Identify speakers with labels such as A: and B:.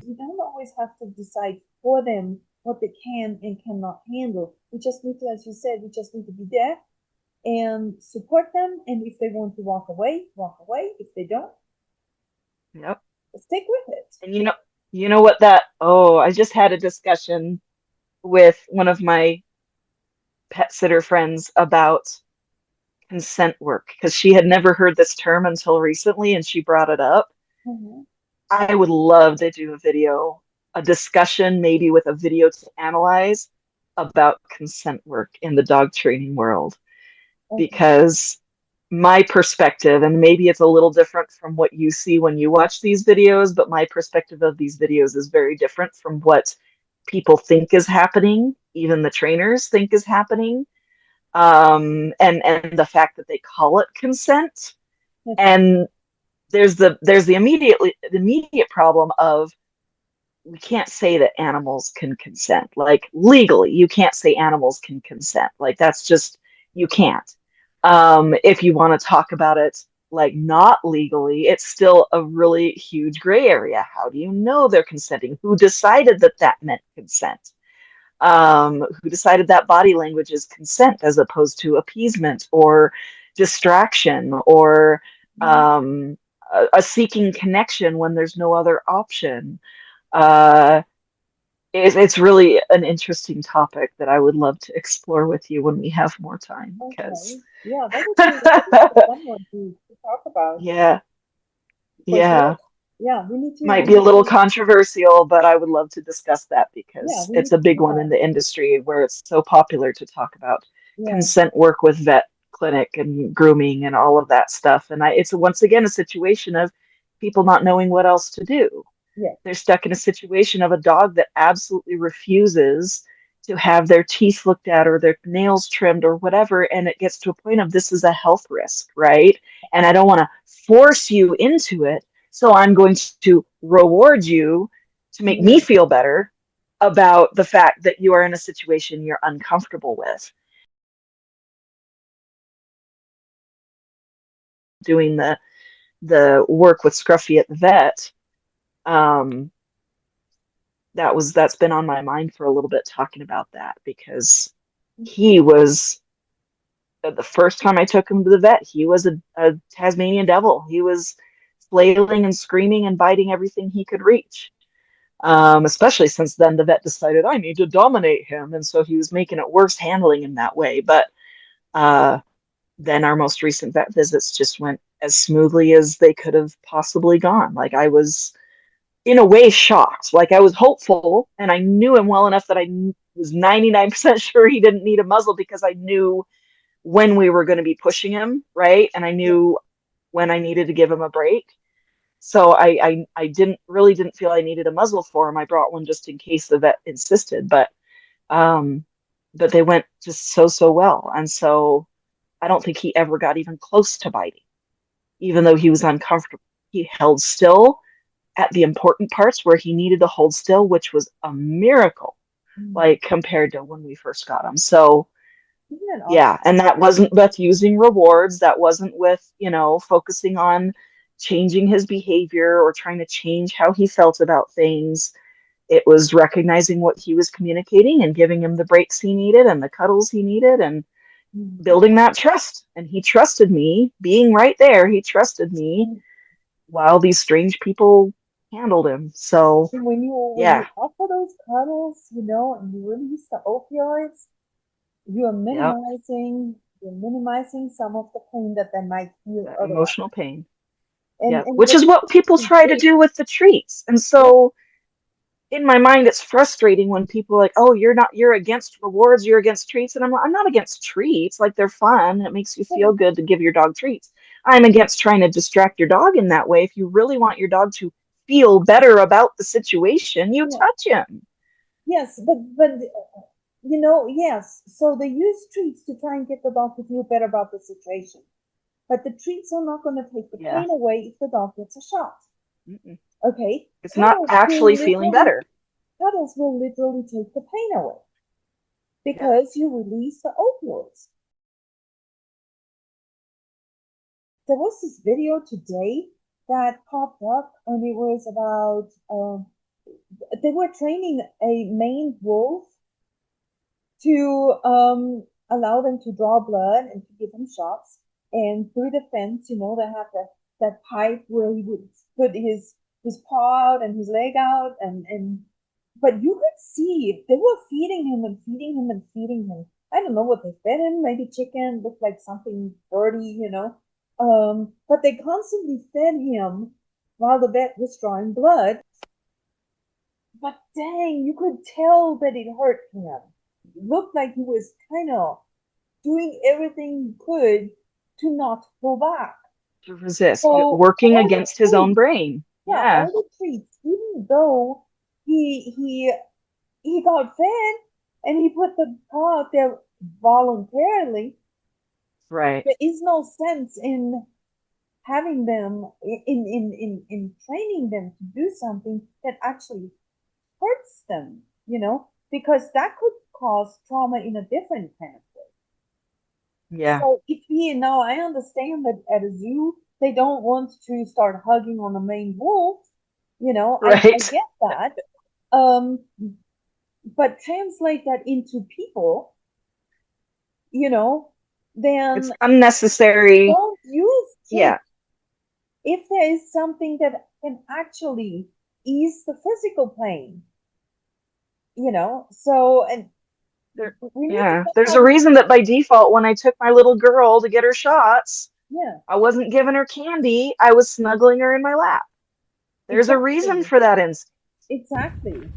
A: we don't always have to decide for them what they can and cannot handle. We just need to, as you said, we just need to be there and support them. And if they want to walk away, walk away. If they don't,
B: Yep.
A: stick with it.
B: And you know what I just had a discussion with one of my pet sitter friends about consent work because she had never heard this term until recently and she brought it up.
A: Mm-hmm.
B: I would love to do a video, a discussion, maybe with a video to analyze about consent work in the dog training world
A: Okay.
B: because my perspective, and maybe it's a little different from what you see when you watch these videos, but my perspective of these videos is very different from what people think is happening, even the trainers think is happening. And the fact that they call it consent. And there's the immediate problem of we can't say that animals can consent. Like legally, you can't say animals can consent. Like that's just you can't. If you want to talk about it like not legally, it's still a really huge gray area. How do you know they're consenting? Who decided that that meant consent? Who decided that body language is consent as opposed to appeasement or distraction or
A: Mm-hmm.
B: a seeking connection when there's no other option? Uh, it's really an interesting topic that I would love to explore with you when we have more time because
A: Okay. Yeah, that would be a fun one to talk about
B: yeah,
A: for sure.
B: yeah.
A: Yeah, we
B: Might be a
A: need
B: little
A: to,
B: controversial, but I would love to discuss that
A: yeah,
B: because
A: we
B: it's
A: need
B: a
A: to
B: big
A: do
B: one
A: that.
B: in the industry where it's so popular to talk about
A: Yeah.
B: consent work with vet clinic and grooming and all of that stuff. And it's once again a situation of people not knowing what else to do.
A: Yeah.
B: They're stuck in a situation of a dog that absolutely refuses to have their teeth looked at or their nails trimmed or whatever. And it gets to a point of this is a health risk, right? And I don't want to force you into it. So I'm going to reward you to make me
A: Yeah.
B: feel better about the fact that you are in a situation you're uncomfortable with. Doing the work with Scruffy at the vet, um, that's been on my mind for a little bit talking about that because he was the first time I took him to the vet, he was a Tasmanian devil. He was flailing and screaming and biting everything he could reach. Especially since then the vet decided I need to dominate him, and so he was making it worse handling him that way. But uh, then our most recent vet visits just went as smoothly as they could have possibly gone. Like I was in a way shocked. Like I was hopeful, and I knew him well enough that I was 99% sure he didn't need a muzzle because I knew when we were going to be pushing him, right? And I
A: Yeah.
B: knew when I needed to give him a break. So I didn't feel I needed a muzzle for him. I brought one just in case the vet insisted, um, but they went just so well, and so I don't think he ever got even close to biting, even though he was uncomfortable. He held still at the important parts where he needed to hold still, which was a miracle,
A: Mm.
B: like compared to when we first got him. So
A: Isn't that
B: yeah,
A: awesome?
B: and that wasn't with using rewards. That wasn't with, focusing on changing his behavior or trying to change how he felt about things. It was recognizing what he was communicating and giving him the breaks he needed and the cuddles he needed and
A: Mm.
B: building that trust. And he trusted me, being right there, he trusted me
A: And
B: while these strange people handled him. So,
A: when you
B: yeah,
A: offer those cuddles, and you release the opioids, you are
B: yep,
A: minimizing some of the pain that they might feel
B: that
A: otherwise.
B: emotional pain.
A: And
B: Yep,
A: and
B: which
A: what's
B: is what people
A: interesting
B: try to
A: too,
B: do with the treats. And
A: yeah,
B: so, in my mind it's frustrating when people are like, oh, you're against rewards, you're against treats, and I'm not against treats. Like they're fun, it makes you feel good to give your dog treats. I'm against trying to distract your dog in that way. If you really want your dog to feel better about the situation, you
A: yeah,
B: touch him.
A: yes, but yes. So they use treats to try and get the dog to feel better about the situation. But the treats are not going to take the
B: Yeah.
A: pain away if the dog gets a shot.
B: Mm-mm.
A: Okay,
B: It's not actually feeling better.
A: cuddles will literally take the pain away
B: Yep.
A: because you release the opioids. There was this video today that popped up, and it was about they were training a Maine wolf to allow them to draw blood and to give them shots. And through the fence, they have that pipe where he would put his paw out and his leg out, and but you could see they were feeding him and feeding him and feeding him. I don't know what they fed him. Maybe chicken, looked like something dirty. But they constantly fed him while the vet was drawing blood. But dang, you could tell that it hurt him. It looked like he was kind of doing everything he could to not pull back.
B: To resist,
A: So
B: working
A: all the
B: against his own
A: treats,
B: brain.
A: yeah,
B: Yeah,
A: all the treats, even though he got fed and he put the paw out there voluntarily,
B: right.
A: there is no sense in having them in training them to do something that actually hurts them, because that could cause trauma in a different kind of way.
B: Yeah,
A: So if now I understand that at a zoo they don't want to start hugging on the main wolf, I
B: right.
A: get that. Um, but translate that into people, you know,
B: It's
A: then
B: unnecessary.
A: don't use kids
B: Yeah,
A: if there is something that can actually ease the physical pain, So, and
B: there,
A: we need to
B: yeah.
A: think
B: There's
A: how
B: a
A: we,
B: reason that by default, when I took my little girl to get her shots,
A: yeah,
B: I wasn't giving her candy. I was snuggling her in my lap. There's a reason
A: exactly,
B: for that instinct.
A: exactly.